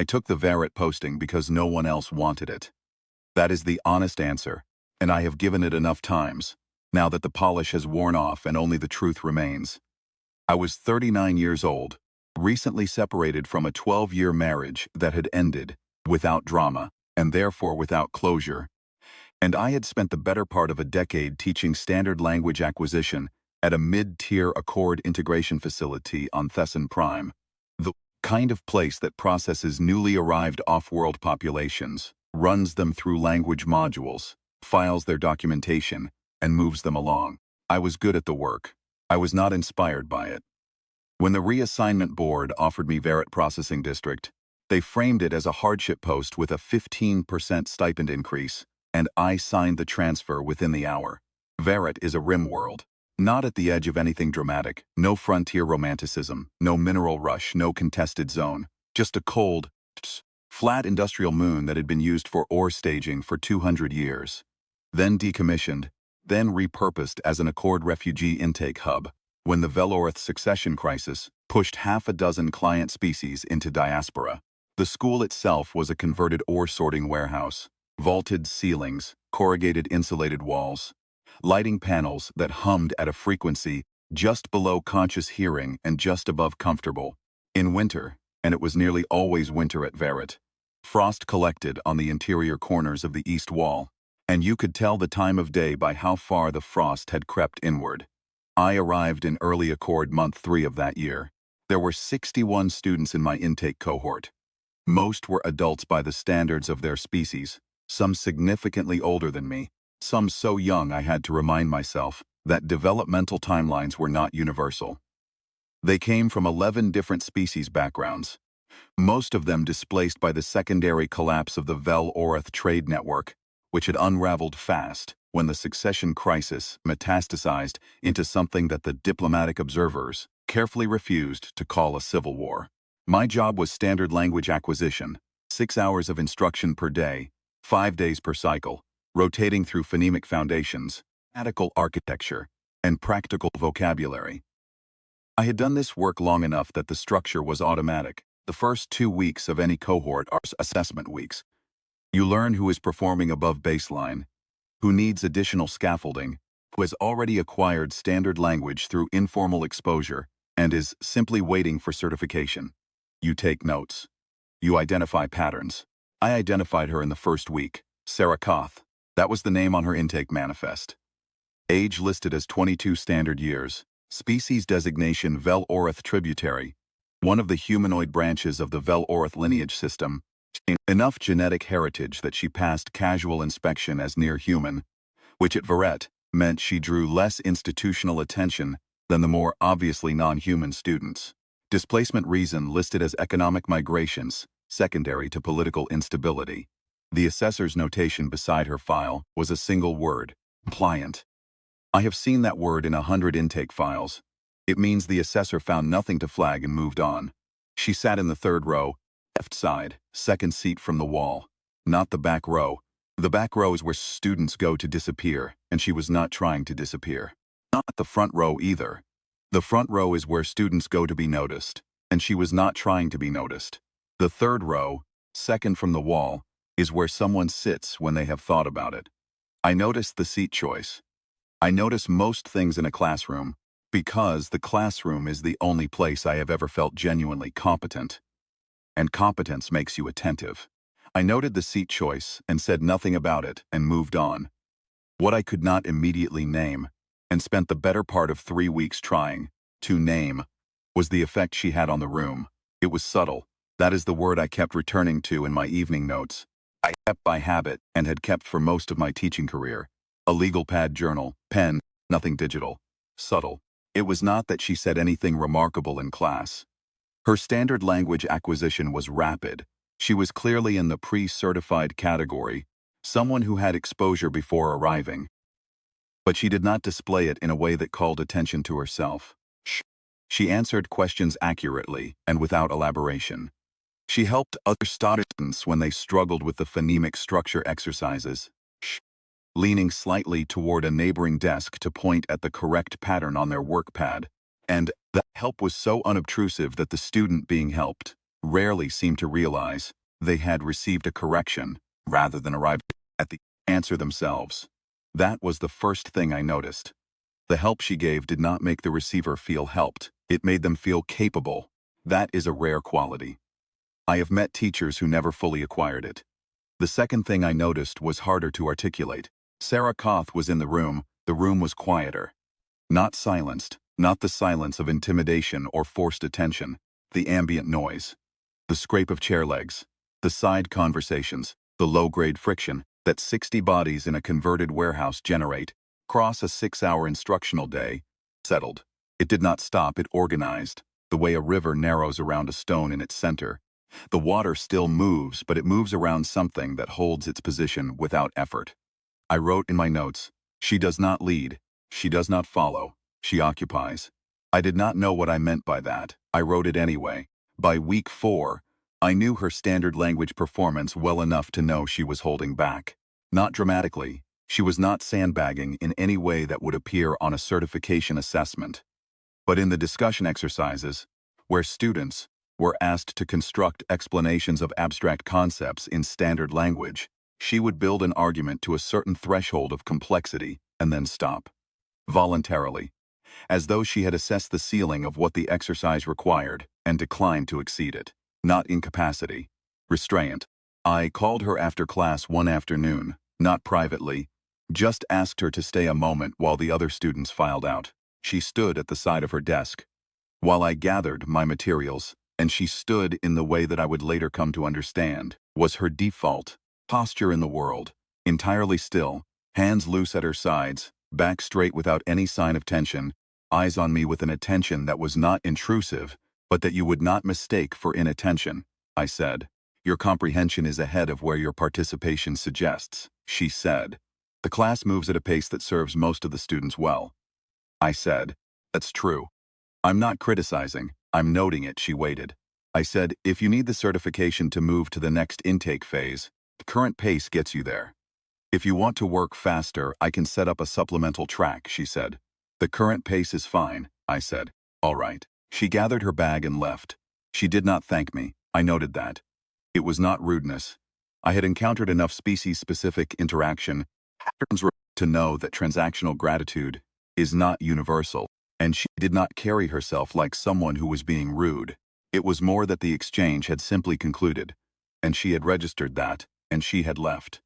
I took the Verit posting because no one else wanted it. That is the honest answer, and I have given it enough times, now that the polish has worn off and only the truth remains. I was 39 years old, recently separated from a 12-year marriage that had ended, without drama, and therefore without closure. And I had spent the better part of a decade teaching standard language acquisition at a mid-tier Accord integration facility on Thesson Prime, the kind of place that processes newly arrived off-world populations, runs them through language modules, files their documentation, and moves them along. I was good at the work. I was not inspired by it. When the reassignment board offered me Verit Processing District, they framed it as a hardship post with a 15% stipend increase, and I signed the transfer within the hour. Verit is a rim world, not at the edge of anything dramatic, no frontier romanticism, no mineral rush, no contested zone, just a cold, flat industrial moon that had been used for ore staging for 200 years. Then decommissioned, then repurposed as an Accord refugee intake hub, when the Velorith succession crisis pushed half a dozen client species into diaspora. The school itself was a converted ore sorting warehouse, vaulted ceilings, corrugated insulated walls, lighting panels that hummed at a frequency just below conscious hearing and just above comfortable. In winter, and it was nearly always winter at Verit, frost collected on the interior corners of the east wall, and you could tell the time of day by how far the frost had crept inward. I arrived in early Accord month 3 of that year. There were 61 students in my intake cohort. Most were adults by the standards of their species, some significantly older than me, some so young I had to remind myself that developmental timelines were not universal. They came from 11 different species backgrounds, most of them displaced by the secondary collapse of the Vel-Orith trade network, which had unraveled fast when the succession crisis metastasized into something that the diplomatic observers carefully refused to call a civil war. My job was standard language acquisition, 6 hours of instruction per day, 5 days per cycle, rotating through phonemic foundations, grammatical architecture, and practical vocabulary. I had done this work long enough that the structure was automatic. The first 2 weeks of any cohort are assessment weeks. You learn who is performing above baseline, who needs additional scaffolding, who has already acquired standard language through informal exposure and is simply waiting for certification. You take notes. You identify patterns. I identified her in the first week, Sarah Koth. That was the name on her intake manifest. Age listed as 22 standard years. Species designation Vel-Orith tributary, one of the humanoid branches of the Vel-Orith lineage system. Enough genetic heritage that she passed casual inspection as near human, which at Verit meant she drew less institutional attention than the more obviously non-human students. Displacement reason listed as economic migrations, secondary to political instability. The assessor's notation beside her file was a single word, pliant. I have seen that word in 100 intake files. It means the assessor found nothing to flag and moved on. She sat in the third row, left side, second seat from the wall. Not the back row. The back row is where students go to disappear, and she was not trying to disappear. Not the front row either. The front row is where students go to be noticed, and she was not trying to be noticed. The third row, second from the wall, is where someone sits when they have thought about it. I noticed the seat choice. I notice most things in a classroom because the classroom is the only place I have ever felt genuinely competent. And competence makes you attentive. I noted the seat choice and said nothing about it and moved on. What I could not immediately name, and spent the better part of 3 weeks trying to name, was the effect she had on the room. It was subtle. That is the word I kept returning to in my evening notes. I kept by habit and had kept for most of my teaching career. A legal pad journal, pen, nothing digital. Subtle. It was not that she said anything remarkable in class. Her standard language acquisition was rapid. She was clearly in the pre-certified category, someone who had exposure before arriving. But she did not display it in a way that called attention to herself. She answered questions accurately and without elaboration. She helped other students when they struggled with the phonemic structure exercises, leaning slightly toward a neighboring desk to point at the correct pattern on their work pad. And that help was so unobtrusive that the student being helped rarely seemed to realize they had received a correction rather than arrived at the answer themselves. That was the first thing I noticed. The help she gave did not make the receiver feel helped. It made them feel capable. That is a rare quality. I have met teachers who never fully acquired it. The second thing I noticed was harder to articulate. Sarah Koth was in the room was quieter. Not silenced, not the silence of intimidation or forced attention, the ambient noise. The scrape of chair legs, the side conversations, the low-grade friction that 60 bodies in a converted warehouse generate, cross a 6-hour instructional day, settled. It did not stop, it organized, the way a river narrows around a stone in its center. The water still moves, but it moves around something that holds its position without effort. I wrote in my notes, she does not lead, she does not follow, she occupies. I did not know what I meant by that. I wrote it anyway. By week 4, I knew her standard language performance well enough to know she was holding back. Not dramatically. She was not sandbagging in any way that would appear on a certification assessment. But in the discussion exercises, where students were asked to construct explanations of abstract concepts in standard language, she would build an argument to a certain threshold of complexity and then stop. Voluntarily. As though she had assessed the ceiling of what the exercise required and declined to exceed it. Not incapacity. Restraint. I called her after class one afternoon, not privately, just asked her to stay a moment while the other students filed out. She stood at the side of her desk, while I gathered my materials, and she stood in the way that I would later come to understand was her default posture in the world, entirely still, hands loose at her sides, back straight without any sign of tension, eyes on me with an attention that was not intrusive, but that you would not mistake for inattention. I said, "Your comprehension is ahead of where your participation suggests," she said. "The class moves at a pace that serves most of the students well." I said, "That's true. I'm not criticizing, I'm noting it." She waited. I said, "If you need the certification to move to the next intake phase, the current pace gets you there. If you want to work faster, I can set up a supplemental track," she said. "The current pace is fine," I said. "All right." She gathered her bag and left. She did not thank me. I noted that. It was not rudeness. I had encountered enough species-specific interaction patterns to know that transactional gratitude is not universal, and she did not carry herself like someone who was being rude. It was more that the exchange had simply concluded, and she had registered that, and she had left.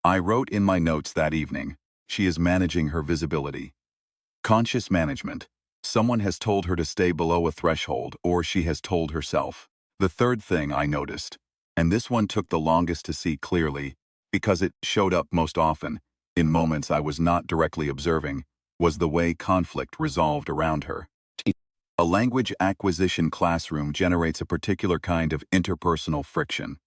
I wrote in my notes that evening, she is managing her visibility. Conscious management. Someone has told her to stay below a threshold, or she has told herself. The third thing I noticed, and this one took the longest to see clearly, because it showed up most often, in moments I was not directly observing, was the way conflict resolved around her. A language acquisition classroom generates a particular kind of interpersonal friction.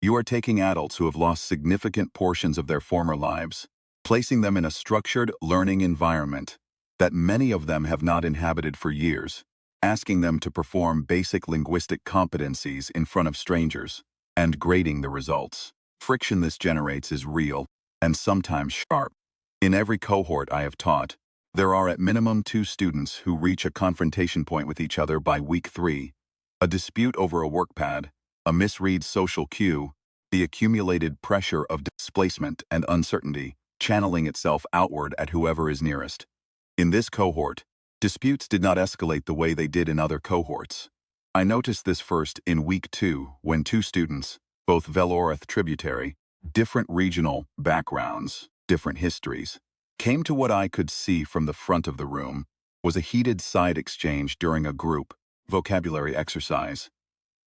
You are taking adults who have lost significant portions of their former lives, placing them in a structured learning environment that many of them have not inhabited for years, asking them to perform basic linguistic competencies in front of strangers, and grading the results. Friction this generates is real, and sometimes sharp. In every cohort I have taught, there are at minimum 2 students who reach a confrontation point with each other by week 3. A dispute over a workpad, a misread social cue, the accumulated pressure of displacement and uncertainty, channeling itself outward at whoever is nearest. In this cohort, disputes did not escalate the way they did in other cohorts. I noticed this first in week 2 when 2 students, both Velorath tributary, different regional backgrounds, different histories, came to what I could see from the front of the room was a heated side exchange during a group vocabulary exercise.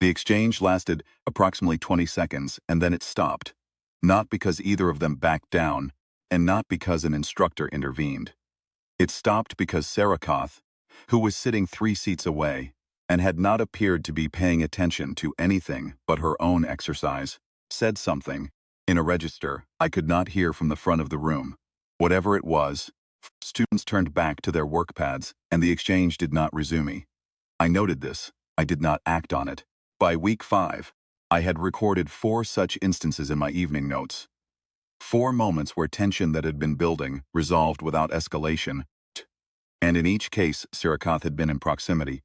The exchange lasted approximately 20 seconds and then it stopped, not because either of them backed down and not because an instructor intervened. It stopped because Sarah Koth, who was sitting 3 seats away and had not appeared to be paying attention to anything but her own exercise, said something in a register I could not hear from the front of the room. Whatever it was, students turned back to their workpads and the exchange did not resume. I noted this. I did not act on it. By week 5, I had recorded 4 such instances in my evening notes. 4 moments where tension that had been building resolved without escalation, and in each case Sarah Koth had been in proximity.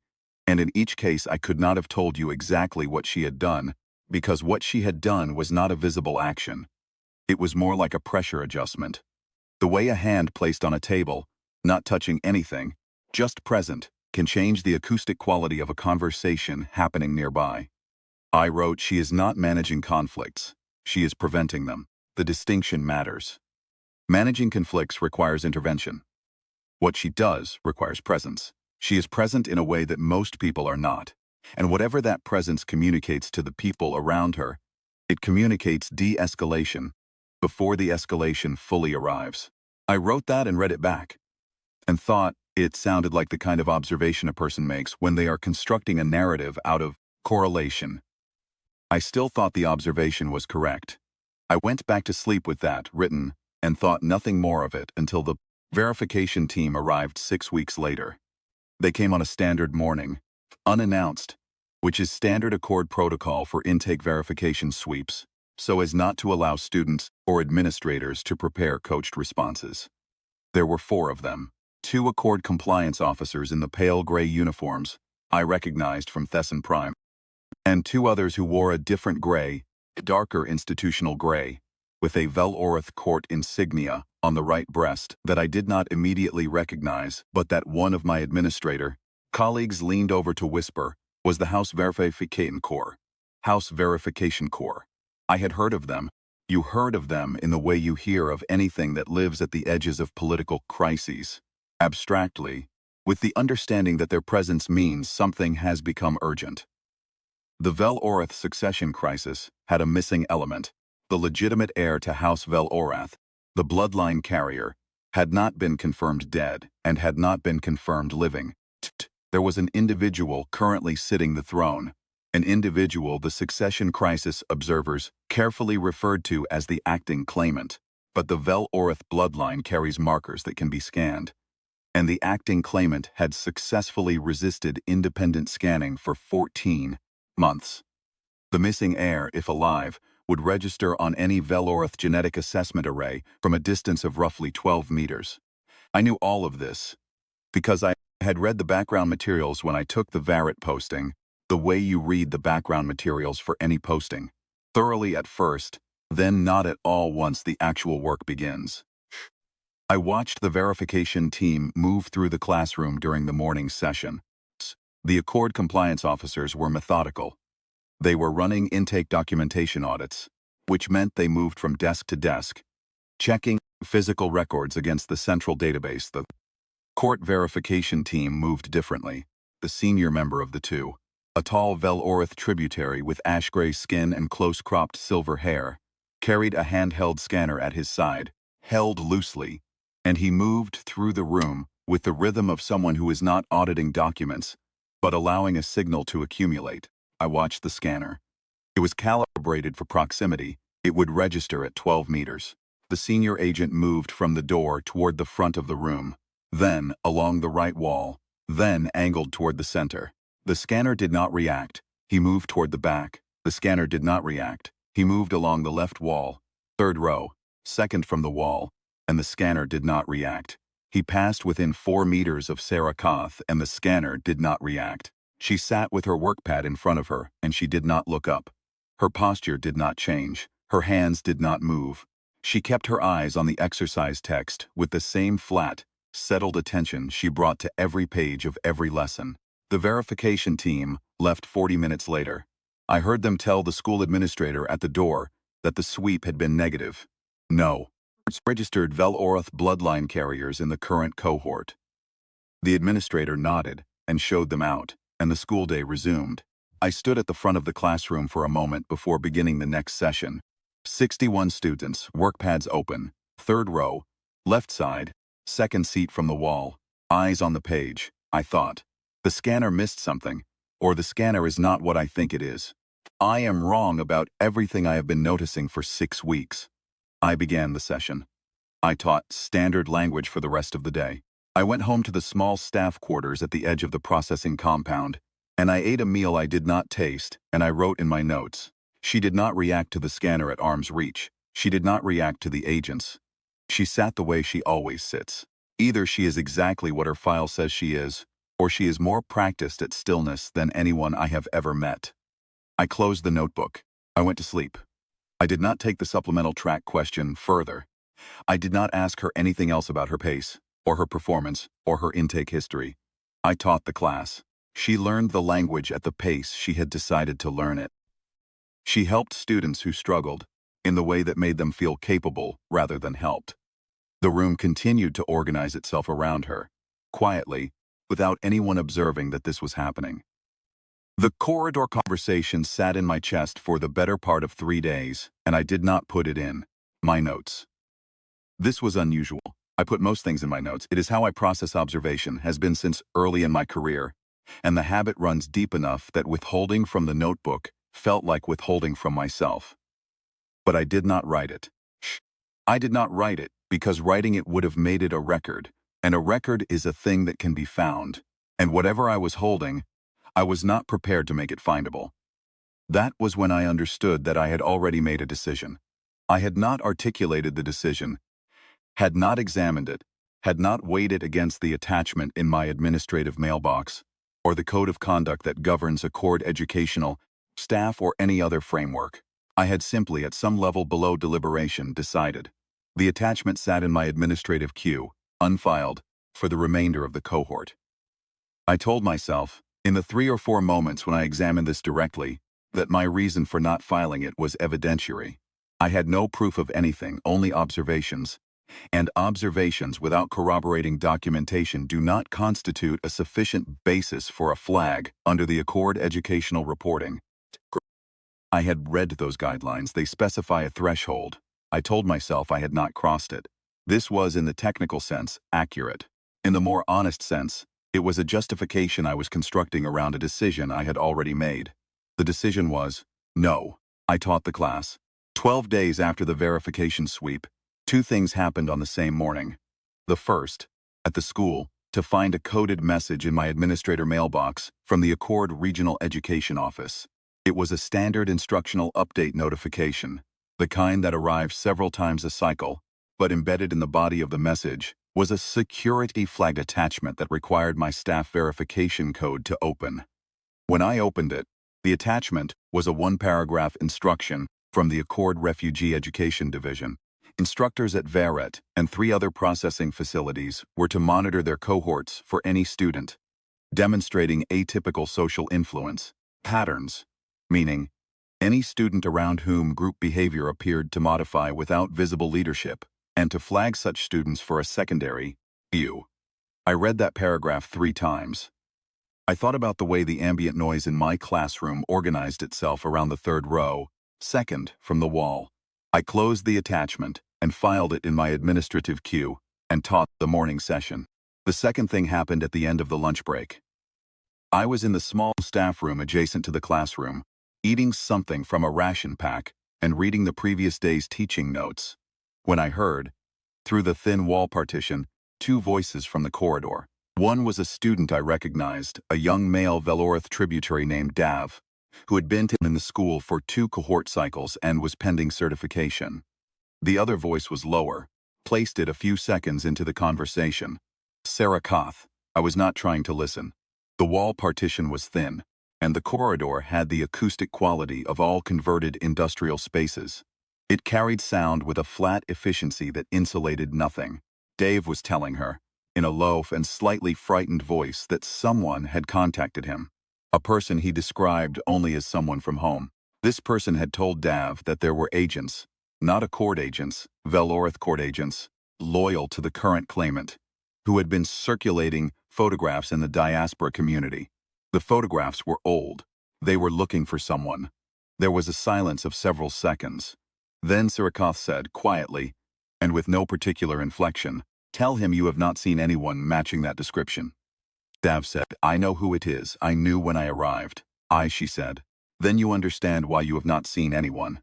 And in each case I could not have told you exactly what she had done, because what she had done was not a visible action. It was more like a pressure adjustment. The way a hand placed on a table, not touching anything, just present, can change the acoustic quality of a conversation happening nearby. I wrote, she is not managing conflicts. She is preventing them. The distinction matters. Managing conflicts requires intervention. What she does requires presence. She is present in a way that most people are not. And whatever that presence communicates to the people around her, it communicates de-escalation before the escalation fully arrives. I wrote that and read it back, and thought it sounded like the kind of observation a person makes when they are constructing a narrative out of correlation. I still thought the observation was correct. I went back to sleep with that written and thought nothing more of it until the verification team arrived 6 weeks later. They came on a standard morning, unannounced, which is standard Accord protocol for intake verification sweeps, so as not to allow students or administrators to prepare coached responses. There were 4 of them, 2 Accord compliance officers in the pale gray uniforms I recognized from Thesson Prime, and 2 others who wore a different gray, darker institutional gray, with a Vel-Orith court insignia on the right breast that I did not immediately recognize, but that one of my administrator colleagues leaned over to whisper was the House Verification Corps. House Verification Corps. I had heard of them. You heard of them in the way you hear of anything that lives at the edges of political crises, abstractly, with the understanding that their presence means something has become urgent. The Vel-Orith succession crisis had a missing element. The legitimate heir to House Vel-Orath, the bloodline carrier, had not been confirmed dead and had not been confirmed living. There was an individual currently sitting the throne, an individual the succession crisis observers carefully referred to as the acting claimant, but the Vel-Orith bloodline carries markers that can be scanned, and the acting claimant had successfully resisted independent scanning for 14 months. The missing heir, if alive, would register on any Vel-Orith genetic assessment array from a distance of roughly 12 meters. I knew all of this because I had read the background materials when I took the Varret posting, the way you read the background materials for any posting, thoroughly at first, then not at all once the actual work begins. I watched the verification team move through the classroom during the morning session. The Accord compliance officers were methodical. They were running intake documentation audits, which meant they moved from desk to desk, checking physical records against the central database. The court verification team moved differently. The senior member of the two, a tall Vel-Orith tributary with ash-gray skin and close-cropped silver hair, carried a handheld scanner at his side, held loosely, and he moved through the room with the rhythm of someone who is not auditing documents, but allowing a signal to accumulate. I watched the scanner. It was calibrated for proximity. It would register at 12 meters. The senior agent moved from the door toward the front of the room, then along the right wall, then angled toward the center. The scanner did not react. He moved toward the back. The scanner did not react. He moved along the left wall, 3rd row, 2nd from the wall, and the scanner did not react. He passed within 4 meters of Sarah Koth, and the scanner did not react. She sat with her workpad in front of her, and she did not look up. Her posture did not change. Her hands did not move. She kept her eyes on the exercise text with the same flat, settled attention she brought to every page of every lesson. The verification team left 40 minutes later. I heard them tell the school administrator at the door that the sweep had been negative. No. Registered Vel-Orith bloodline carriers in the current cohort. The administrator nodded and showed them out, and the school day resumed. I stood at the front of the classroom for a moment before beginning the next session. 61 students, workpads open, 3rd row, left side, 2nd seat from the wall, eyes on the page. I thought, the scanner missed something, or the scanner is not what I think it is. I am wrong about everything I have been noticing for 6 weeks. I began the session. I taught standard language for the rest of the day. I went home to the small staff quarters at the edge of the processing compound, and I ate a meal I did not taste, and I wrote in my notes. She did not react to the scanner at arm's reach. She did not react to the agents. She sat the way she always sits. Either she is exactly what her file says she is, or she is more practiced at stillness than anyone I have ever met. I closed the notebook. I went to sleep. I did not take the supplemental track question further. I did not ask her anything else about her pace, or her performance, or her intake history. I taught the class. She learned the language at the pace she had decided to learn it. She helped students who struggled, in the way that made them feel capable rather than helped. The room continued to organize itself around her, quietly, without anyone observing that this was happening. The corridor conversation sat in my chest for the better part of 3 days, and I did not put it in my notes. This was unusual. I put most things in my notes. It is how I process observation, has been since early in my career, and the habit runs deep enough that withholding from the notebook felt like withholding from myself. But I did not write it. I did not write it because writing it would have made it a record, and a record is a thing that can be found, and whatever I was holding, I was not prepared to make it findable. That was when I understood that I had already made a decision. I had not articulated the decision, had not examined it, had not weighed it against the attachment in my administrative mailbox, or the code of conduct that governs a cord educational, staff or any other framework. I had simply, at some level below deliberation, decided. The attachment sat in my administrative queue, unfiled, for the remainder of the cohort. I told myself, in the 3 or 4 moments when I examined this directly, that my reason for not filing it was evidentiary. I had no proof of anything, only observations, and observations without corroborating documentation do not constitute a sufficient basis for a flag under the Accord Educational Reporting. I had read those guidelines. They specify a threshold. I told myself I had not crossed it. This was, in the technical sense, accurate. In the more honest sense, it was a justification I was constructing around a decision I had already made. The decision was, no. I taught the class. 12 days after the verification sweep, 2 things happened on the same morning. The first, at the school, to find a coded message in my administrator mailbox from the Accord Regional Education Office. It was a standard instructional update notification, the kind that arrives several times a cycle, but embedded in the body of the message was a security flagged attachment that required my staff verification code to open. When I opened it, the attachment was a 1-paragraph instruction from the Accord Refugee Education Division. Instructors at VERET and 3 other processing facilities were to monitor their cohorts for any student, demonstrating atypical social influence, patterns, meaning any student around whom group behavior appeared to modify without visible leadership, and to flag such students for a secondary view. I read that paragraph 3 times. I thought about the way the ambient noise in my classroom organized itself around the 3rd row, second from the wall. I closed the attachment and filed it in my administrative queue and taught the morning session. The second thing happened at the end of the lunch break. I was in the small staff room adjacent to the classroom, eating something from a ration pack and reading the previous day's teaching notes, when I heard, through the thin wall partition, 2 voices from the corridor. One was a student I recognized, a young male Velorith tributary named Dav, who had been in the school for 2 cohort cycles and was pending certification. The other voice was lower, placed it a few seconds into the conversation. Sarah Koth. I was not trying to listen. The wall partition was thin, and the corridor had the acoustic quality of all converted industrial spaces. It carried sound with a flat efficiency that insulated nothing. Dave was telling her, in a low and slightly frightened voice, that someone had contacted him. A person he described only as someone from home. This person had told Dav that there were agents, not Accord agents, Velorith court agents, loyal to the current claimant, who had been circulating photographs in the diaspora community. The photographs were old. They were looking for someone. There was a silence of several seconds. Then Sirikoth said, quietly, and with no particular inflection, "Tell him you have not seen anyone matching that description." Dav said, "I know who it is. I knew when I arrived." She said. "Then you understand why you have not seen anyone."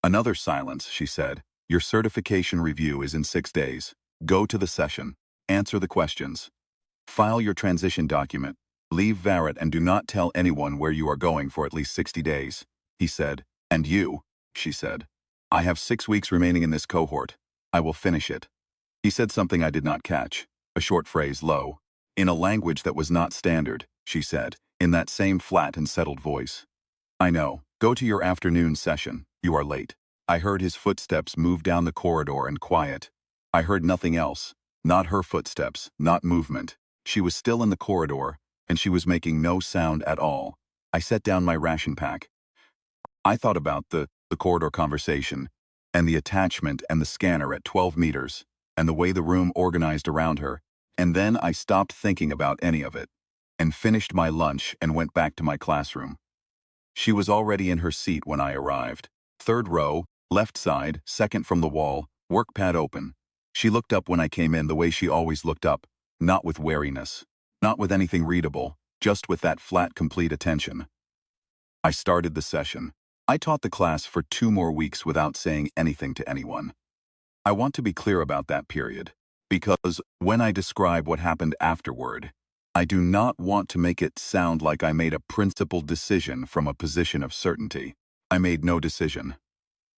Another silence, she said. "Your certification review is in 6 days. Go to the session. Answer the questions. File your transition document. Leave Varret and do not tell anyone where you are going for at least 60 days. He said. "And you," she said. "I have 6 weeks remaining in this cohort. I will finish it." He said something I did not catch, a short phrase, low. In a language that was not standard, she said, in that same flat and settled voice. I know. Go to your afternoon session. You are late. I heard his footsteps move down the corridor and quiet. I heard nothing else. Not her footsteps, not movement. She was still in the corridor, and she was making no sound at all. I set down my ration pack. I thought about the corridor conversation, and the attachment and the scanner at 12 meters, and the way the room organized around her, and then I stopped thinking about any of it, and finished my lunch and went back to my classroom. She was already in her seat when I arrived. Third row, left side, second from the wall, work pad open. She looked up when I came in the way she always looked up, not with wariness, not with anything readable, just with that flat, complete attention. I started the session. I taught the class for 2 more weeks without saying anything to anyone. I want to be clear about that period, because when I describe what happened afterward, I do not want to make it sound like I made a principled decision from a position of certainty. I made no decision.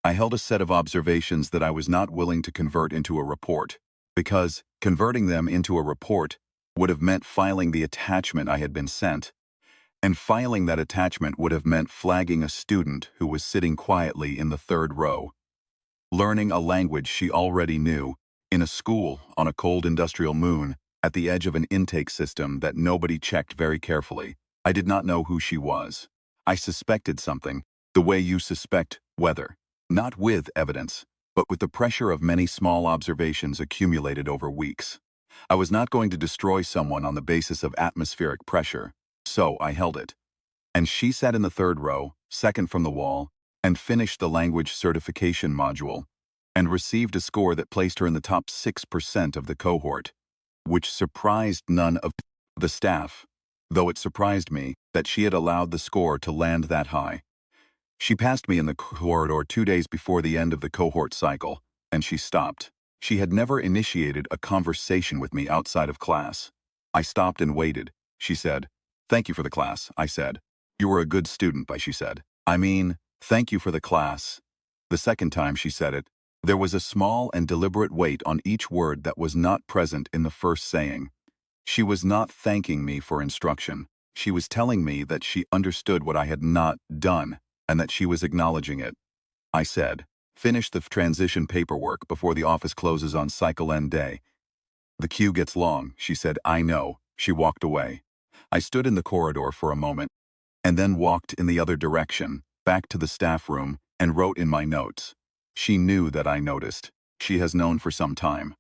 I held a set of observations that I was not willing to convert into a report, because converting them into a report would have meant filing the attachment I had been sent, and filing that attachment would have meant flagging a student who was sitting quietly in the third row, learning a language she already knew, in a school on a cold industrial moon, at the edge of an intake system that nobody checked very carefully. I did not know who she was. I suspected something, the way you suspect weather, not with evidence, but with the pressure of many small observations accumulated over weeks. I was not going to destroy someone on the basis of atmospheric pressure, so I held it. And she sat in the third row, second from the wall, and finished the language certification module, and received a score that placed her in the top 6% of the cohort, which surprised none of the staff, though it surprised me that she had allowed the score to land that high. She passed me in the corridor 2 days before the end of the cohort cycle, and she stopped. She had never initiated a conversation with me outside of class. I stopped and waited. She said, "Thank you for the class," I said. "You were a good student," she said. "I mean, thank you for the class." The second time she said it, there was a small and deliberate weight on each word that was not present in the first saying. She was not thanking me for instruction. She was telling me that she understood what I had not done, and that she was acknowledging it. I said, "Finish the transition paperwork before the office closes on cycle end day." "The queue gets long," she said. "I know." She walked away. I stood in the corridor for a moment, and then walked in the other direction, back to the staff room, and wrote in my notes. She knew that I noticed. She has known for some time.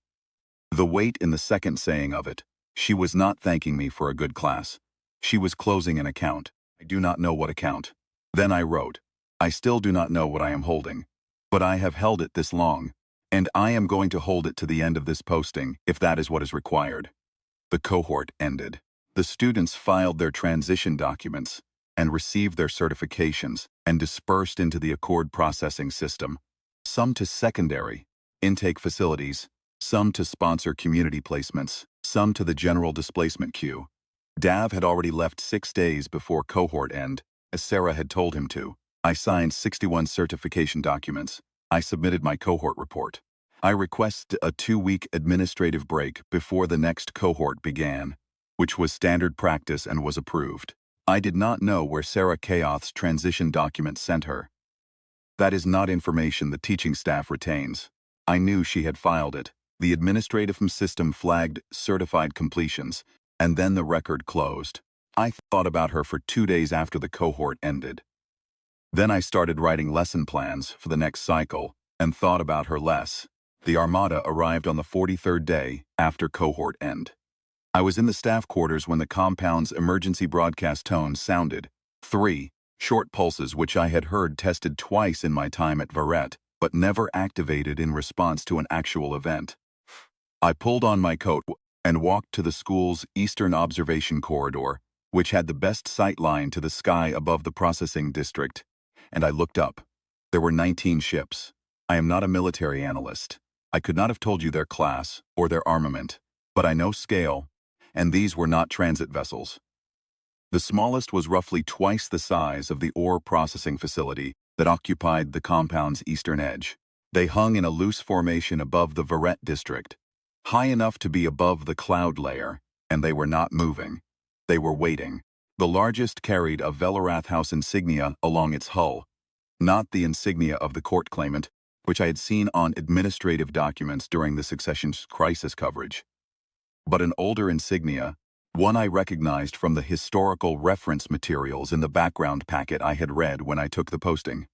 The weight in the second saying of it. She was not thanking me for a good class. She was closing an account. I do not know what account. Then I wrote, "I still do not know what I am holding, but I have held it this long, and I am going to hold it to the end of this posting if that is what is required." The cohort ended. The students filed their transition documents and received their certifications and dispersed into the Accord processing system, some to secondary intake facilities, some to sponsor community placements, some to the general displacement queue. Dav had already left 6 days before cohort end, as Sarah had told him to. I signed 61 certification documents. I submitted my cohort report. I requested a 2-week administrative break before the next cohort began, which was standard practice and was approved. I did not know where Sarah Kayoth's transition document sent her. That is not information the teaching staff retains. I knew she had filed it. The administrative system flagged certified completions, and then the record closed. I thought about her for 2 days after the cohort ended. Then I started writing lesson plans for the next cycle and thought about her less. The Armada arrived on the 43rd day after cohort end. I was in the staff quarters when the compound's emergency broadcast tone sounded. 3 short pulses which I had heard tested twice in my time at Varette, but never activated in response to an actual event. I pulled on my coat and walked to the school's eastern observation corridor, which had the best sight line to the sky above the processing district, and I looked up. There were 19 ships. I am not a military analyst. I could not have told you their class or their armament, but I know scale, and these were not transit vessels. The smallest was roughly twice the size of the ore processing facility that occupied the compound's eastern edge. They hung in a loose formation above the Varette district, high enough to be above the cloud layer, and they were not moving. They were waiting. The largest carried a Velorath House insignia along its hull, not the insignia of the court claimant, which I had seen on administrative documents during the Succession Crisis coverage, but an older insignia, one I recognized from the historical reference materials in the background packet I had read when I took the posting.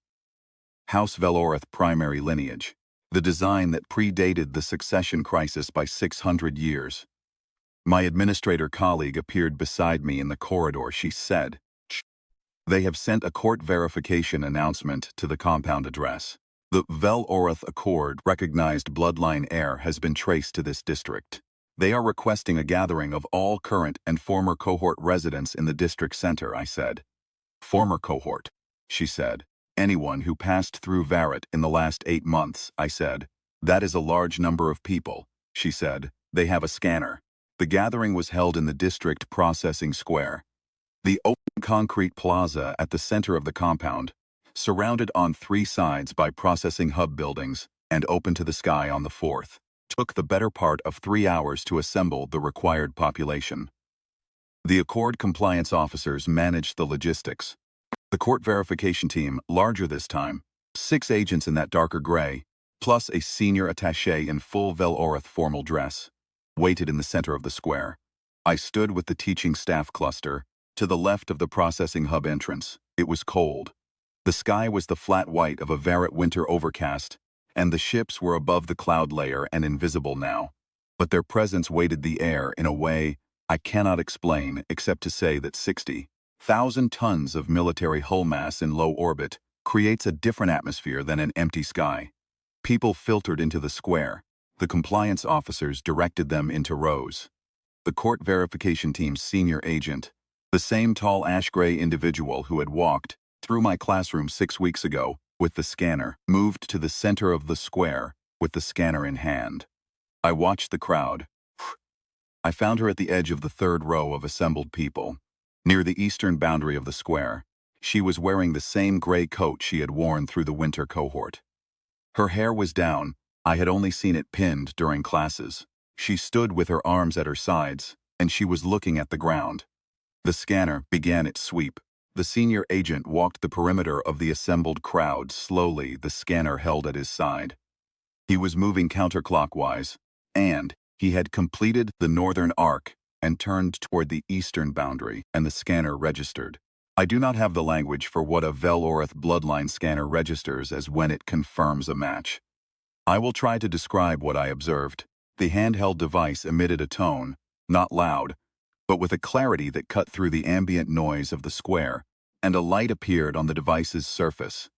House Velorath primary lineage, the design that predated the Succession Crisis by 600 years. My administrator colleague appeared beside me in the corridor. She said, "They have sent a court verification announcement to the compound address. The Velorath Accord recognized bloodline heir has been traced to this district. They are requesting a gathering of all current and former cohort residents in the district center," I said. "Former cohort," she said. "Anyone who passed through Varret in the last 8 months," I said. "That is a large number of people," she said. "They have a scanner." The gathering was held in the district processing square, the open concrete plaza at the center of the compound, surrounded on 3 sides by processing hub buildings and open to the sky on the 4th. Took the better part of 3 hours to assemble the required population. The Accord compliance officers managed the logistics. The court verification team, larger this time, 6 agents in that darker gray, plus a senior attaché in full Velorath formal dress, waited in the center of the square. I stood with the teaching staff cluster, to the left of the processing hub entrance. It was cold. The sky was the flat white of a Varret winter overcast, and the ships were above the cloud layer and invisible now. But their presence weighted the air in a way I cannot explain except to say that 60,000 tons of military hull mass in low orbit creates a different atmosphere than an empty sky. People filtered into the square. The compliance officers directed them into rows. The court verification team's senior agent, the same tall ash-gray individual who had walked through my classroom 6 weeks ago with the scanner, moved to the center of the square with the scanner in hand. I watched the crowd. I found her at the edge of the 3rd row of assembled people, near the eastern boundary of the square. She was wearing the same gray coat she had worn through the winter cohort. Her hair was down. I had only seen it pinned during classes. She stood with her arms at her sides, and she was looking at the ground. The scanner began its sweep. The senior agent walked the perimeter of the assembled crowd slowly, the scanner held at his side. He was moving counterclockwise, and he had completed the northern arc and turned toward the eastern boundary, and the scanner registered. I do not have the language for what a Velorath bloodline scanner registers as when it confirms a match. I will try to describe what I observed. The handheld device emitted a tone, not loud, but with a clarity that cut through the ambient noise of the square, and a light appeared on the device's surface.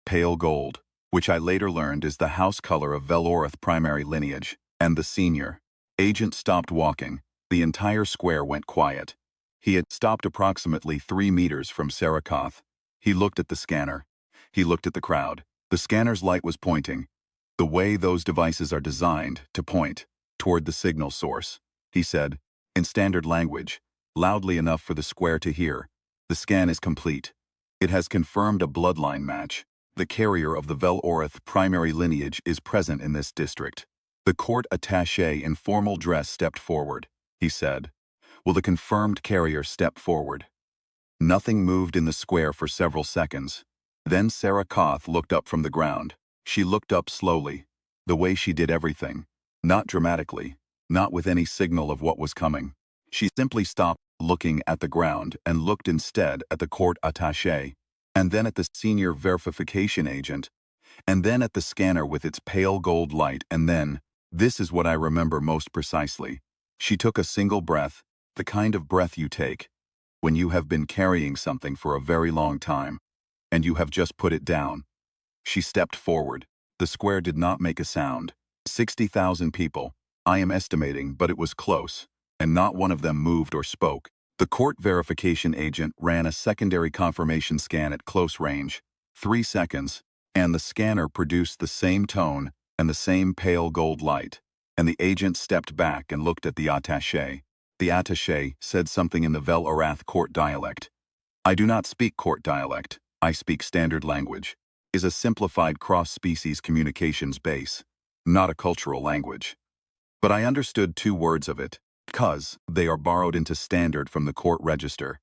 Pale gold, which I later learned is the house color of Velorath primary lineage, and the senior agent stopped walking. The entire square went quiet. He had stopped approximately 3 meters from Sarakoth. He looked at the scanner. He looked at the crowd. The scanner's light was pointing, the way those devices are designed to point, toward the signal source. He said, in standard language, loudly enough for the square to hear, "The scan is complete. It has confirmed a bloodline match. The carrier of the Velorath primary lineage is present in this district." The court attaché in formal dress stepped forward. He said, "Will the confirmed carrier step forward?" Nothing moved in the square for several seconds. Then Sarakoth looked up from the ground. She looked up slowly, the way she did everything, not dramatically, not with any signal of what was coming. She simply stopped looking at the ground and looked instead at the court attaché, and then at the senior verification agent, and then at the scanner with its pale gold light, and then, this is what I remember most precisely, she took a single breath, the kind of breath you take when you have been carrying something for a very long time, and you have just put it down. She stepped forward. The square did not make a sound. 60,000 people, I am estimating, but it was close, and not one of them moved or spoke. The court verification agent ran a secondary confirmation scan at close range, 3 seconds, and the scanner produced the same tone and the same pale gold light, and the agent stepped back and looked at the attaché. The attaché said something in the Velorath court dialect. I do not speak court dialect, I speak standard language. Is a simplified cross-species communications base, not a cultural language. But I understood 2 words of it. because they are borrowed into standard from the court register.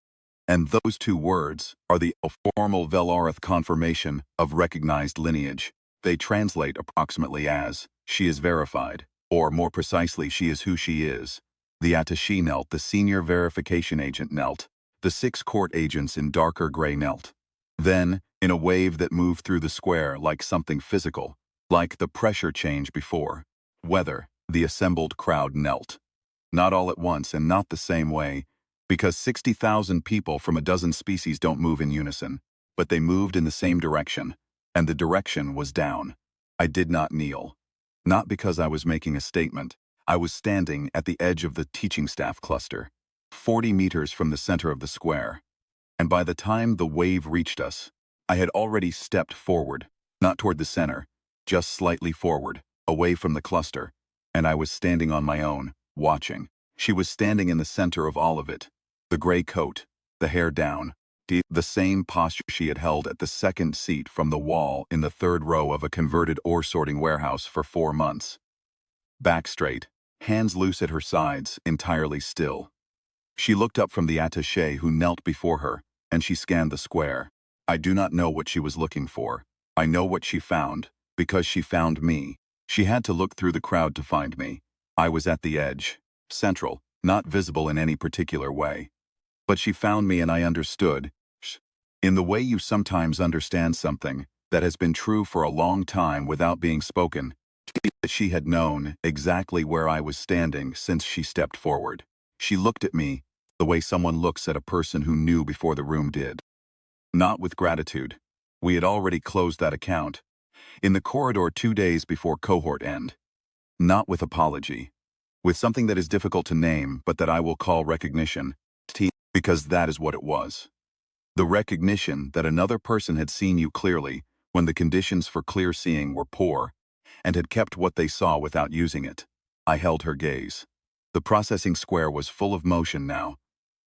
And those two words are the formal Vel'Aurith confirmation of recognized lineage. They translate approximately as, she is verified, or more precisely, she is who she is. The attaché Knelt, the senior verification agent Knelt, the 6 court agents in darker gray Knelt. Then, in a wave that moved through the square like something physical, like the pressure change before, weather, the assembled crowd knelt. Not all at once and not the same way, because 60,000 people from a dozen species don't move in unison, but they moved in the same direction, and the direction was down. I did not kneel. Not because I was making a statement. I was standing at the edge of the teaching staff cluster, 40 meters from the center of the square. And by the time the wave reached us, I had already stepped forward, not toward the center, just slightly forward, away from the cluster, and I was standing on my own, watching. She was standing in the center of all of it, the gray coat, the hair down, the same posture she had held at the second seat from the wall in the 3rd row of a converted ore-sorting warehouse for 4 months. Back straight, hands loose at her sides, entirely still. She looked up from the attaché who knelt before her, and she scanned the square. I do not know what she was looking for. I know what she found, because she found me. She had to look through the crowd to find me. I was at the edge, central, not visible in any particular way. But she found me and I understood. In the way you sometimes understand something that has been true for a long time without being spoken, that she had known exactly where I was standing since she stepped forward. She looked at me the way someone looks at a person who knew before the room did. Not with gratitude. We had already closed that account. In the corridor 2 days before cohort end. Not with apology. With something that is difficult to name, but that I will call recognition, because that is what it was. The recognition that another person had seen you clearly when the conditions for clear seeing were poor, and had kept what they saw without using it. I held her gaze. The processing square was full of motion now,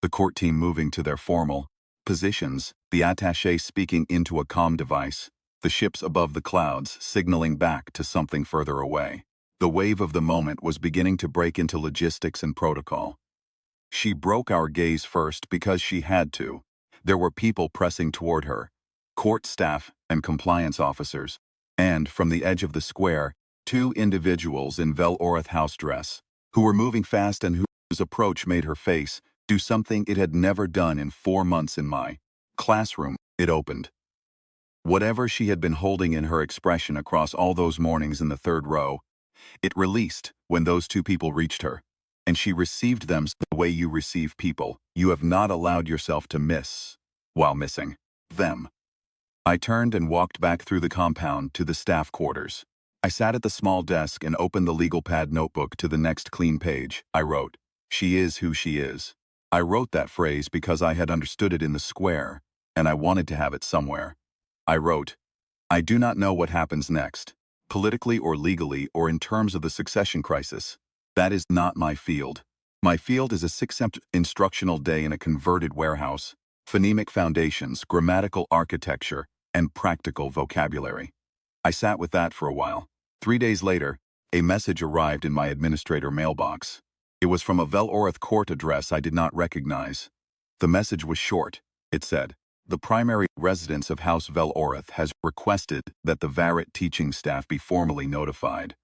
the court team moving to their formal positions, the attaché speaking into a comm device, the ships above the clouds signaling back to something further away. The wave of the moment was beginning to break into logistics and protocol. She broke our gaze first because she had to. There were people pressing toward her, court staff and compliance officers, and, from the edge of the square, 2 individuals in Vel'Aurith house dress, who were moving fast and whose approach made her face do something it had never done in 4 months in my classroom. It opened. Whatever she had been holding in her expression across all those mornings in the 3rd row, it released when those 2 people reached her, and she received them the way you receive people you have not allowed yourself to miss while missing them. I turned and walked back through the compound to the staff quarters. I sat at the small desk and opened the legal pad notebook to the next clean page. I wrote, "She is who she is." I wrote that phrase because I had understood it in the square, and I wanted to have it somewhere. I wrote, "I do not know what happens next, politically or legally or in terms of the succession crisis. That is not my field. My field is a 6-month instructional day in a converted warehouse, phonemic foundations, grammatical architecture, and practical vocabulary." I sat with that for a while. 3 days later, a message arrived in my administrator mailbox. It was from a Vel'Aurith court address I did not recognize. The message was short. It said, "The primary residence of House Vel'Aurith has requested that the Varret teaching staff be formally notified.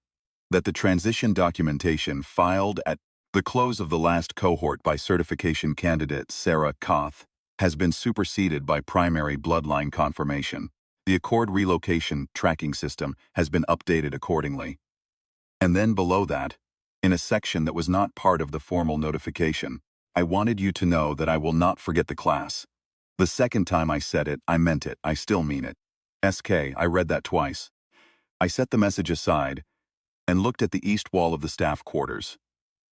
That the transition documentation filed at the close of the last cohort by certification candidate Sarah Koth has been superseded by primary bloodline confirmation. The Accord relocation tracking system has been updated accordingly." And then below that, in a section that was not part of the formal notification, "I wanted you to know that I will not forget the class." The second time I said it, I meant it. I still mean it. SK, I read that twice. I set the message aside and looked at the east wall of the staff quarters,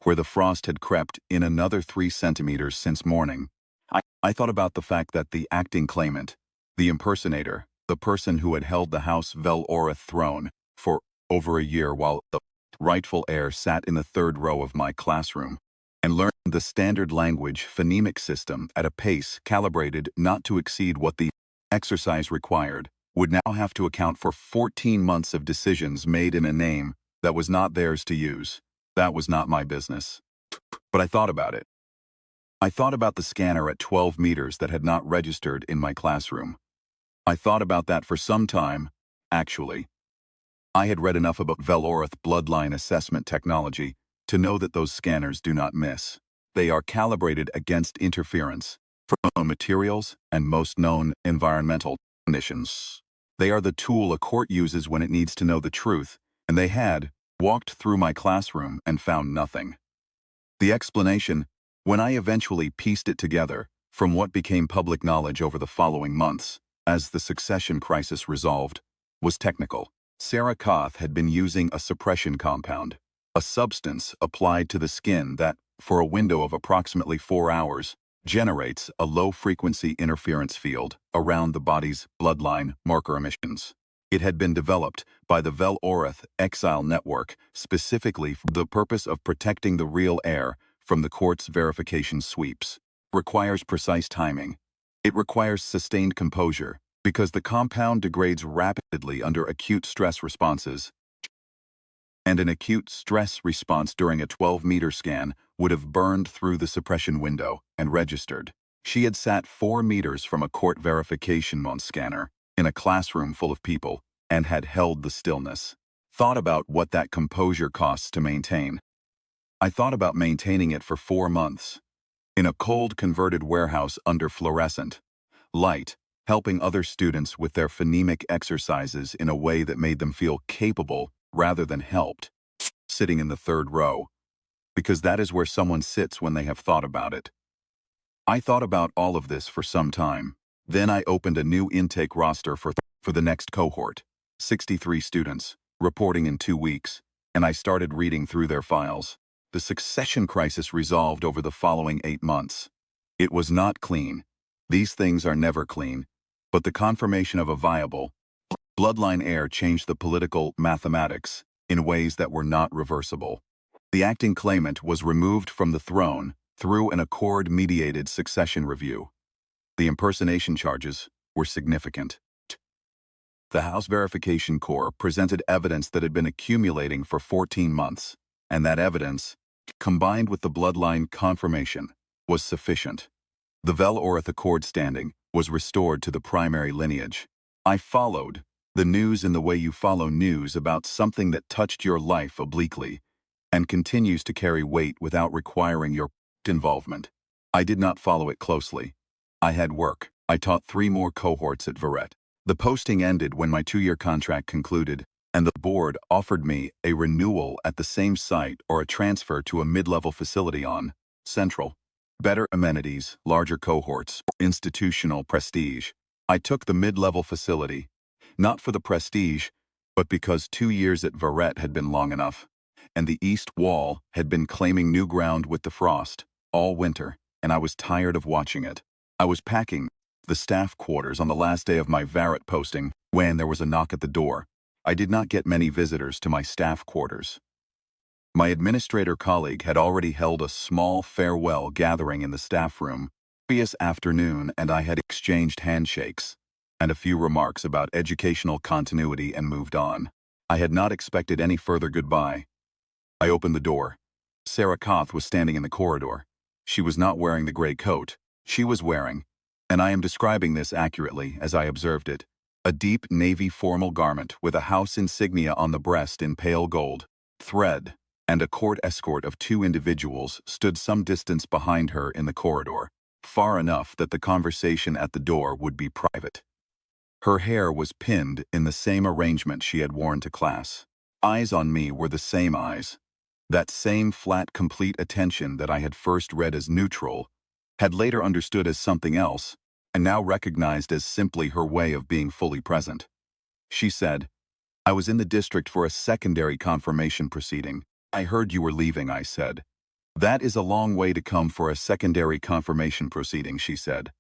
where the frost had crept in another 3 centimeters since morning. I thought about the fact that the acting claimant, the impersonator, the person who had held the House Vel'Aurith throne for over a year while the rightful heir sat in the 3rd row of my classroom and learned the standard language phonemic system at a pace calibrated not to exceed what the exercise required, would now have to account for 14 months of decisions made in a name that was not theirs to use. That was not my business. But I thought about it. I thought about the scanner at 12 meters that had not registered in my classroom. I thought about that for some time, actually. I had read enough about Velorath bloodline assessment technology to know that those scanners do not miss. They are calibrated against interference from known materials and most known environmental conditions. They are the tool a court uses when it needs to know the truth, and they had walked through my classroom and found nothing. The explanation, when I eventually pieced it together from what became public knowledge over the following months, as the succession crisis resolved, was technical. Sarah Koth had been using a suppression compound, a substance applied to the skin that, for a window of approximately 4 hours, generates a low-frequency interference field around the body's bloodline marker emissions. It had been developed by the Velorath Exile Network specifically for the purpose of protecting the real heir from the court's verification sweeps. Requires precise timing. It requires sustained composure because the compound degrades rapidly under acute stress responses, and an acute stress response during a 12-meter scan would have burned through the suppression window and registered. She had sat 4 meters from a court verification scanner in a classroom full of people and had held the stillness. Thought about what that composure costs to maintain. I thought about maintaining it for 4 months. In a cold converted warehouse under fluorescent light, helping other students with their phonemic exercises in a way that made them feel capable rather than helped, sitting in the 3rd row, because that is where someone sits when they have thought about it. I thought about all of this for some time. Then I opened a new intake roster for the next cohort, 63 students, reporting in 2 weeks, and I started reading through their files. The succession crisis resolved over the following 8 months. It was not clean. These things are never clean, but the confirmation of a viable bloodline heir changed the political mathematics in ways that were not reversible. The acting claimant was removed from the throne through an accord-mediated succession review. The impersonation charges were significant. The House Verification Corps presented evidence that had been accumulating for 14 months, and that evidence, combined with the bloodline confirmation, was sufficient. The Velorath Accord standing was restored to the primary lineage. I followed the news in the way you follow news about something that touched your life obliquely and continues to carry weight without requiring your involvement. I did not follow it closely. I had work. I taught 3 more cohorts at Verret. The posting ended when my 2-year contract concluded, and the board offered me a renewal at the same site or a transfer to a mid-level facility on Central. Better amenities, larger cohorts, institutional prestige. I took the mid-level facility, not for the prestige, but because 2 years at Verret had been long enough, and the east wall had been claiming new ground with the frost all winter, and I was tired of watching it. I was packing the staff quarters on the last day of my Verret posting when there was a knock at the door. I did not get many visitors to my staff quarters. My administrator colleague had already held a small farewell gathering in the staff room previous afternoon, and I had exchanged handshakes and a few remarks about educational continuity and moved on. I had not expected any further goodbye. I opened the door. Sarah Koth was standing in the corridor. She was not wearing the gray coat. She was wearing, and I am describing this accurately as I observed it, a deep navy formal garment with a house insignia on the breast in pale gold thread, and a court escort of 2 individuals stood some distance behind her in the corridor, far enough that the conversation at the door would be private. Her hair was pinned in the same arrangement she had worn to class. Eyes on me were the same eyes. That same flat, complete attention that I had first read as neutral, had later understood as something else, and now recognized as simply her way of being fully present. She said, "I was in the district for a secondary confirmation proceeding. I heard you were leaving," I said. "That is a long way to come for a secondary confirmation proceeding," she said.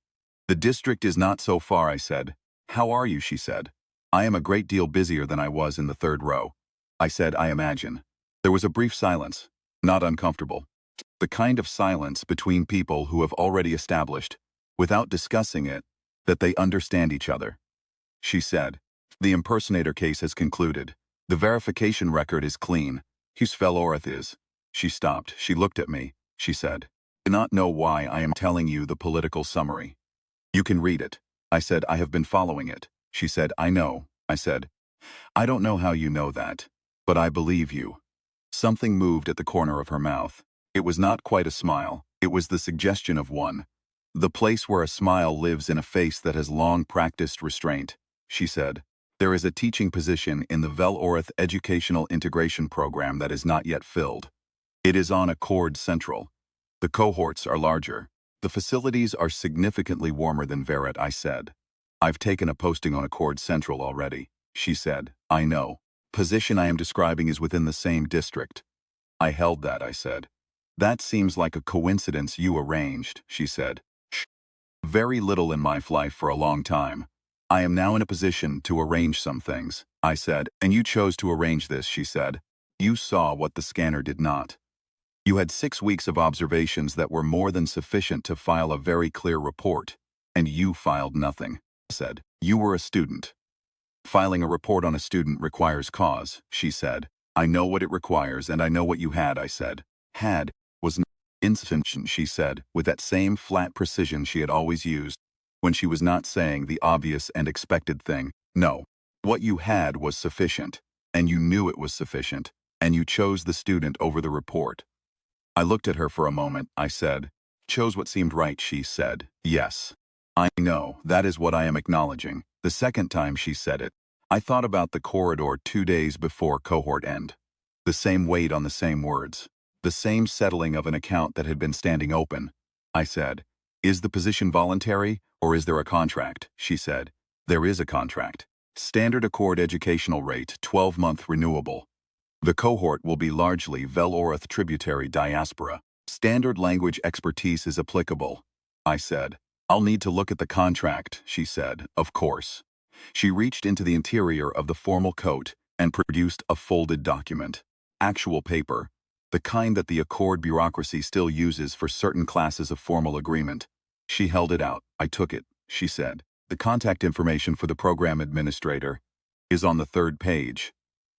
"The district is not so far," I said. "How are you?" she said. "I am a great deal busier than I was in the 3rd row." I said, "I imagine." There was a brief silence, not uncomfortable. The kind of silence between people who have already established, without discussing it, that they understand each other. She said, "The impersonator case has concluded. The verification record is clean. Velorath is." She stopped. She looked at me. she said. "I do not know why I am telling you the political summary. You can read it." I said, "I have been following it." She said, "I know." I said, "I don't know how you know that, but I believe you." Something moved at the corner of her mouth. It was not quite a smile. It was the suggestion of one. The place where a smile lives in a face that has long practiced restraint. She said, "There is a teaching position in the Vel-Orith Educational Integration Program that is not yet filled. It is on Accord Central. The cohorts are larger. The facilities are significantly warmer than Verret," I said. "I've taken a posting on Accord Central already." She said, "I know. Position I am describing is within the same district." I held that, I said. "That seems like a coincidence you arranged," she said. "Shh. Very little in my life for a long time. I am now in a position to arrange some things," I said, "and you chose to arrange this," she said. "You saw what the scanner did not. You had 6 weeks of observations that were more than sufficient to file a very clear report, and you filed nothing." I said, "You were a student. Filing a report on a student requires cause," she said. "I know what it requires and I know what you had," I said. "Had was not insufficient," she said, with that same flat precision she had always used when she was not saying the obvious and expected thing. "No. What you had was sufficient, and you knew it was sufficient, and you chose the student over the report." I looked at her for a moment. I said, "Chose what seemed right," she said. "Yes. I know, that is what I am acknowledging." The second time she said it, I thought about the corridor 2 days before cohort end. The same weight on the same words. The same settling of an account that had been standing open. I said, "Is the position voluntary, or is there a contract?" She said, "There is a contract. Standard Accord educational rate, 12-month renewable. The cohort will be largely Vel-Orith tributary diaspora. Standard language expertise is applicable." I said, "I'll need to look at the contract," she said. "Of course." She reached into the interior of the formal coat and produced a folded document. Actual paper, the kind that the Accord bureaucracy still uses for certain classes of formal agreement. She held it out. I took it. She said, "The contact information for the program administrator is on the 3rd page.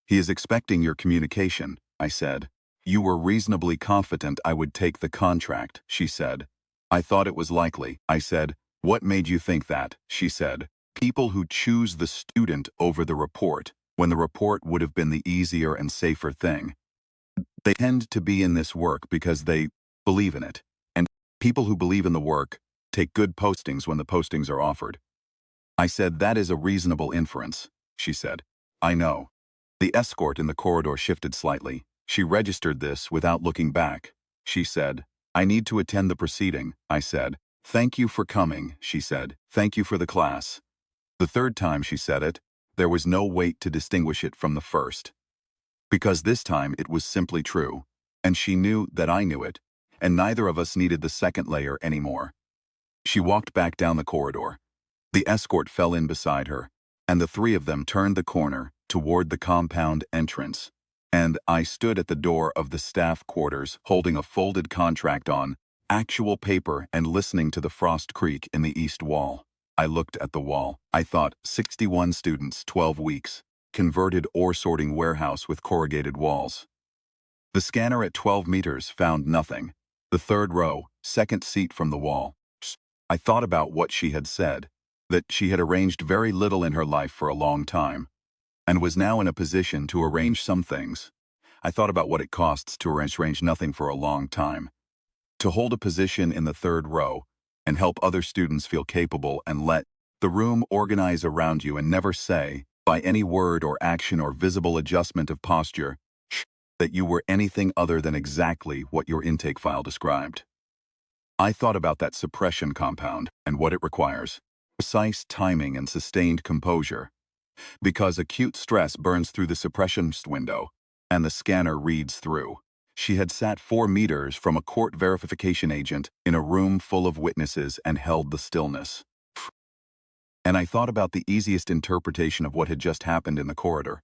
He is expecting your communication," I said. "You were reasonably confident I would take the contract," she said. "I thought it was likely," I said. "What made you think that?" she said. "People who choose the student over the report, when the report would have been the easier and safer thing. They tend to be in this work because they believe in it. And people who believe in the work take good postings when the postings are offered." I said, "That is a reasonable inference," she said. "I know." The escort in the corridor shifted slightly. She registered this without looking back. She said, "I need to attend the proceeding," I said. "Thank you for coming," she said. "Thank you for the class." The third time she said it, there was no weight to distinguish it from the first. Because this time it was simply true, and she knew that I knew it, and neither of us needed the second layer anymore. She walked back down the corridor. The escort fell in beside her, and the three of them turned the corner toward the compound entrance. And I stood at the door of the staff quarters holding a folded contract on actual paper and listening to the frost creak in the east wall. I looked at the wall. I thought, 61 students, 12 weeks. Converted ore sorting warehouse with corrugated walls. The scanner at 12 meters found nothing. The 3rd row, 2nd seat from the wall. I thought about what she had said, that she had arranged very little in her life for a long time, and was now in a position to arrange some things. I thought about what it costs to arrange nothing for a long time. To hold a position in the 3rd row and help other students feel capable and let the room organize around you and never say, by any word or action or visible adjustment of posture, that you were anything other than exactly what your intake file described. I thought about that suppression compound and what it requires. Precise timing and sustained composure. Because acute stress burns through the suppression window, and the scanner reads through. She had sat 4 meters from a court verification agent in a room full of witnesses and held the stillness. And I thought about the easiest interpretation of what had just happened in the corridor.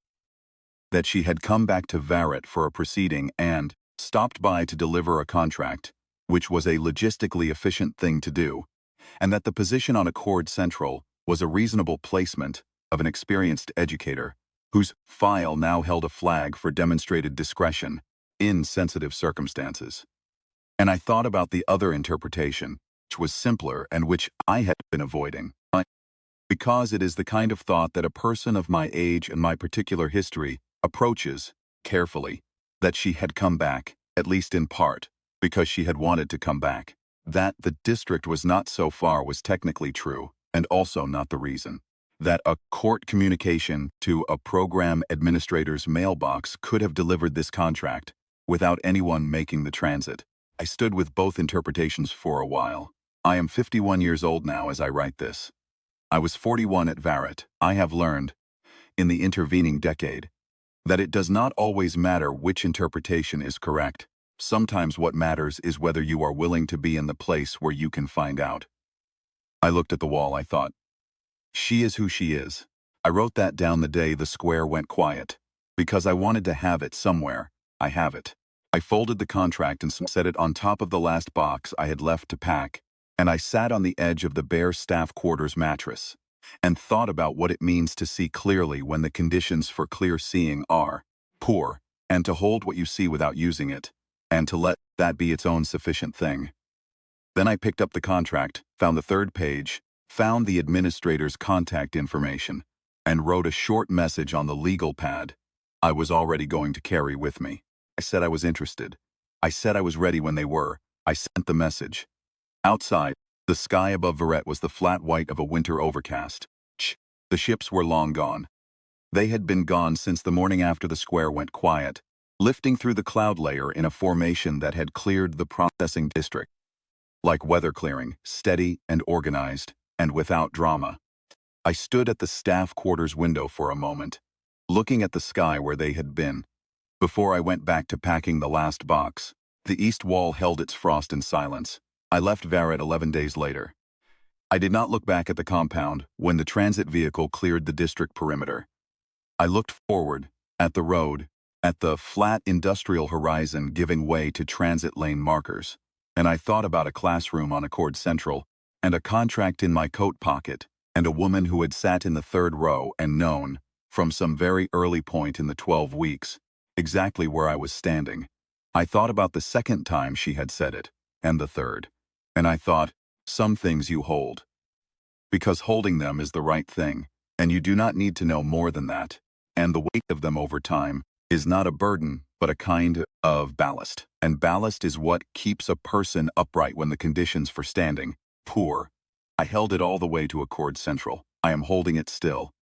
That she had come back to Verret for a proceeding and stopped by to deliver a contract, which was a logistically efficient thing to do, and that the position on Accord Central was a reasonable placement of an experienced educator whose file now held a flag for demonstrated discretion in sensitive circumstances. And And I thought about the other interpretation, which was simpler and which I had been avoiding. Because it is the kind of thought that a person of my age and my particular history approaches carefully, that she had come back, at least in part, because she had wanted to come back. That the district was not so far was technically true, and also not the reason. That a court communication to a program administrator's mailbox could have delivered this contract without anyone making the transit. I stood with both interpretations for a while. I am 51 years old now as I write this. I was 41 at Varret. I have learned, in the intervening decade, that it does not always matter which interpretation is correct. Sometimes what matters is whether you are willing to be in the place where you can find out. I looked at the wall. I thought, she is who she is. I wrote that down the day the square went quiet. Because I wanted to have it somewhere, I have it. I folded the contract and set it on top of the last box I had left to pack, and I sat on the edge of the bare staff quarters mattress and thought about what it means to see clearly when the conditions for clear seeing are poor, and to hold what you see without using it, and to let that be its own sufficient thing. Then I picked up the contract, found the third page, found the administrator's contact information, and wrote a short message on the legal pad I was already going to carry with me. I said I was interested. I said I was ready when they were. I sent the message. Outside, the sky above Varret was the flat white of a winter overcast. The ships were long gone. They had been gone since the morning after the square went quiet, lifting through the cloud layer in a formation that had cleared the processing district. Like weather clearing, steady and organized, and without drama. I stood at the staff quarters window for a moment, looking at the sky where they had been. Before I went back to packing the last box, the east wall held its frost in silence. I left Varret 11 days later. I did not look back at the compound when the transit vehicle cleared the district perimeter. I looked forward, at the road, at the flat industrial horizon giving way to transit lane markers, and I thought about a classroom on Accord Central, and a contract in my coat pocket, and a woman who had sat in the third row and known, from some very early point in the 12 weeks, exactly where I was standing. I thought about the second time she had said it, and the third. And I thought, some things you hold. Because holding them is the right thing, and you do not need to know more than that. And the weight of them over time is not a burden, but a kind of ballast. And ballast is what keeps a person upright when the conditions for standing poor. I held it all the way to Accord Central. I am holding it still.